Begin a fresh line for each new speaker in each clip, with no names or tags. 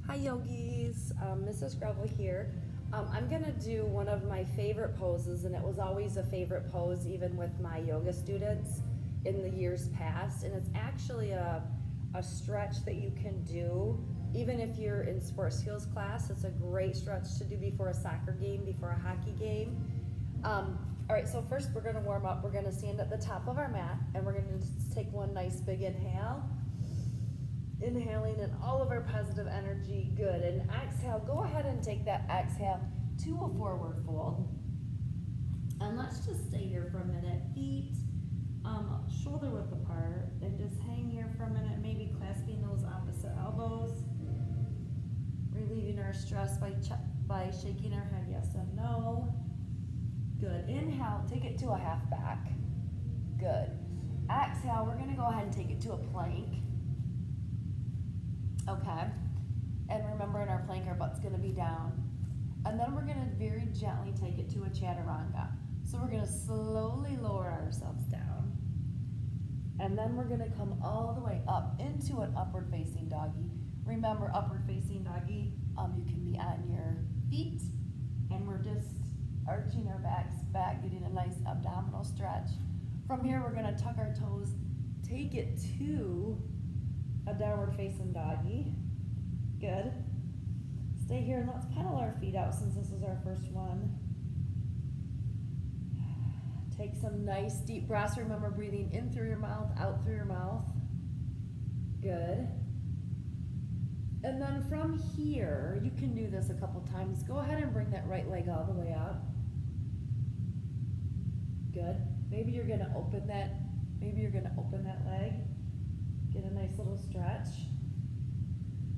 Hi yogis, Mrs. Gravel here. I'm gonna do one of my favorite poses, and it was always a favorite pose even with my yoga students in the years past. And it's actually a stretch that you can do even if you're in sports skills class. It's a great stretch to do before a soccer game, before a hockey game. All right, so first we're gonna warm up. We're gonna stand at the top of our mat, and we're gonna just take one nice big inhale. Inhaling in all of our positive energy, good. And exhale, go ahead and take that exhale to a forward fold. And let's just stay here for a minute. Feet shoulder width apart, and just hang here for a minute, maybe clasping those opposite elbows. Relieving our stress by shaking our head yes and no. Good. Inhale, take it to a half back. Good. Exhale, we're gonna go ahead and take it to a plank. Okay, and remember in our plank, our butt's gonna be down. And then we're gonna very gently take it to a chaturanga. So we're gonna slowly lower ourselves down. And then we're gonna come all the way up into an upward facing doggy. Remember, upward facing doggy, you can be on your feet, and we're just arching our backs back, getting a nice abdominal stretch. From here, we're gonna tuck our toes, take it to a downward facing doggy. Good. Stay here and let's pedal our feet out since this is our first one. Take some nice deep breaths. Remember, breathing in through your mouth, out through your mouth. Good. And then from here, you can do this a couple times. Go ahead and bring that right leg all the way up. Good. Maybe you're gonna open that leg. Get a nice little stretch.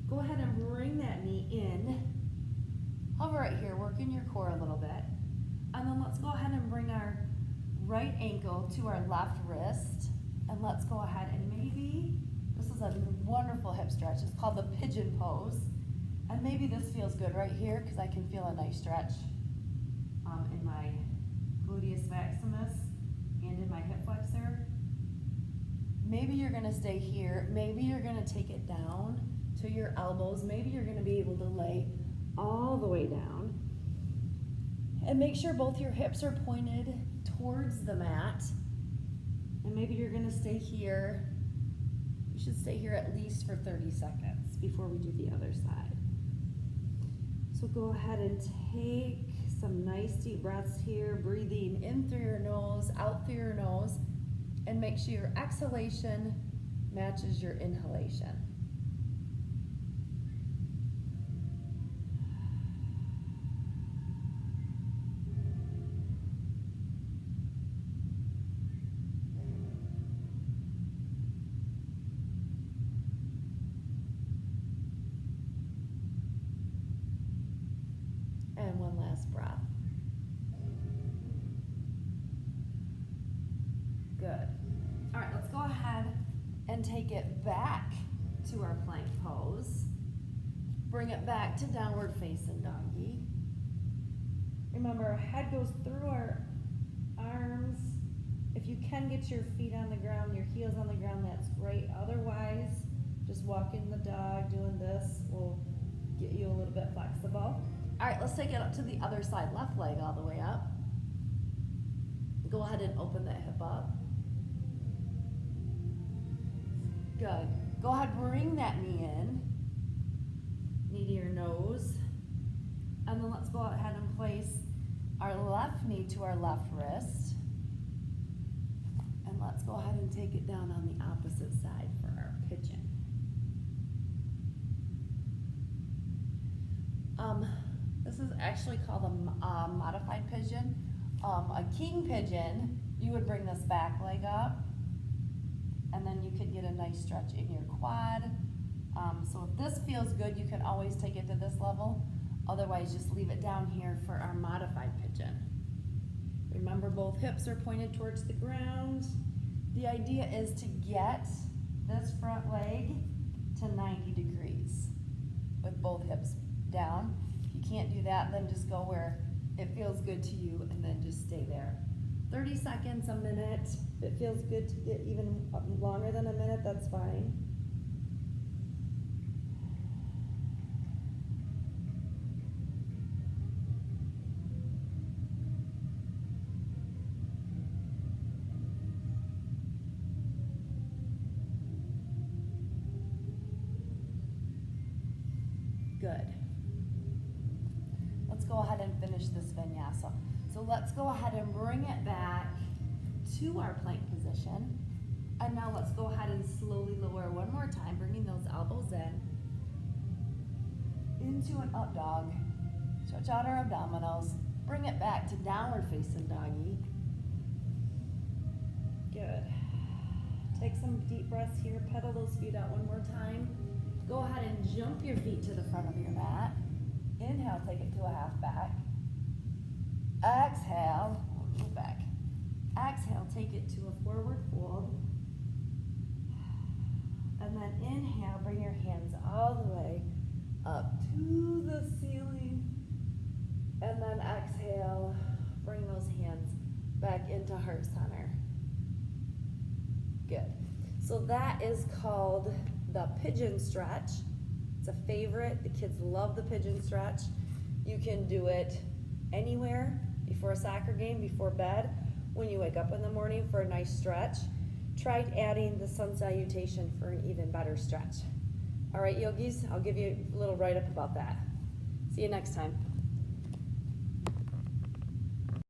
Go ahead and bring that knee in. Hover right here, work in your core a little bit. And then let's go ahead and bring our right ankle to our left wrist. And let's go ahead and this is a wonderful hip stretch. It's called the Pigeon Pose. And maybe this feels good right here because I can feel a nice stretch in my gluteus maximus and in my hip flexor. Maybe you're gonna stay here. Maybe you're gonna take it down to your elbows. Maybe you're gonna be able to lay all the way down. And make sure both your hips are pointed towards the mat. And maybe you're gonna stay here. You should stay here at least for 30 seconds before we do the other side. So go ahead and take some nice deep breaths here, breathing in through your nose, out through your nose. And make sure your exhalation matches your inhalation. And one last breath. Good. All right, let's go ahead and take it back to our plank pose. Bring it back to downward facing doggy. Remember, our head goes through our arms. If you can get your feet on the ground, your heels on the ground, that's great. Otherwise, just walking the dog, doing this will get you a little bit flexible. All right, let's take it up to the other side. Left leg all the way up. Go ahead and open that hip up. Good. Go ahead, bring that knee in. Knee to your nose. And then let's go ahead and place our left knee to our left wrist. And let's go ahead and take it down on the opposite side for our pigeon. This is actually called a modified pigeon. A king pigeon, you would bring this back leg up, and then you could get a nice stretch in your quad. So if this feels good, you can always take it to this level. Otherwise, just leave it down here for our modified pigeon. Remember, both hips are pointed towards the ground. The idea is to get this front leg to 90 degrees with both hips down. If you can't do that, then just go where it feels good to you and then just stay there. 30 seconds, a minute. If it feels good to get even longer than a minute, that's fine. Good. Let's go ahead and finish this vinyasa. So let's go ahead and bring it back to our plank position. And now let's go ahead and slowly lower one more time, bringing those elbows in. Into an up dog. Stretch out our abdominals. Bring it back to downward facing doggy. Good. Take some deep breaths here. Pedal those feet out one more time. Go ahead and jump your feet to the front of your mat. Inhale, take it to a half back. Exhale, move back. Exhale, take it to a forward fold. And then inhale, bring your hands all the way up to the ceiling. And then exhale, bring those hands back into heart center. Good. So that is called the pigeon stretch. It's a favorite. The kids love the pigeon stretch. You can do it anywhere, before a soccer game, before bed, when you wake up in the morning for a nice stretch. Try adding the sun salutation for an even better stretch. All right, yogis, I'll give you a little write-up about that. See you next time.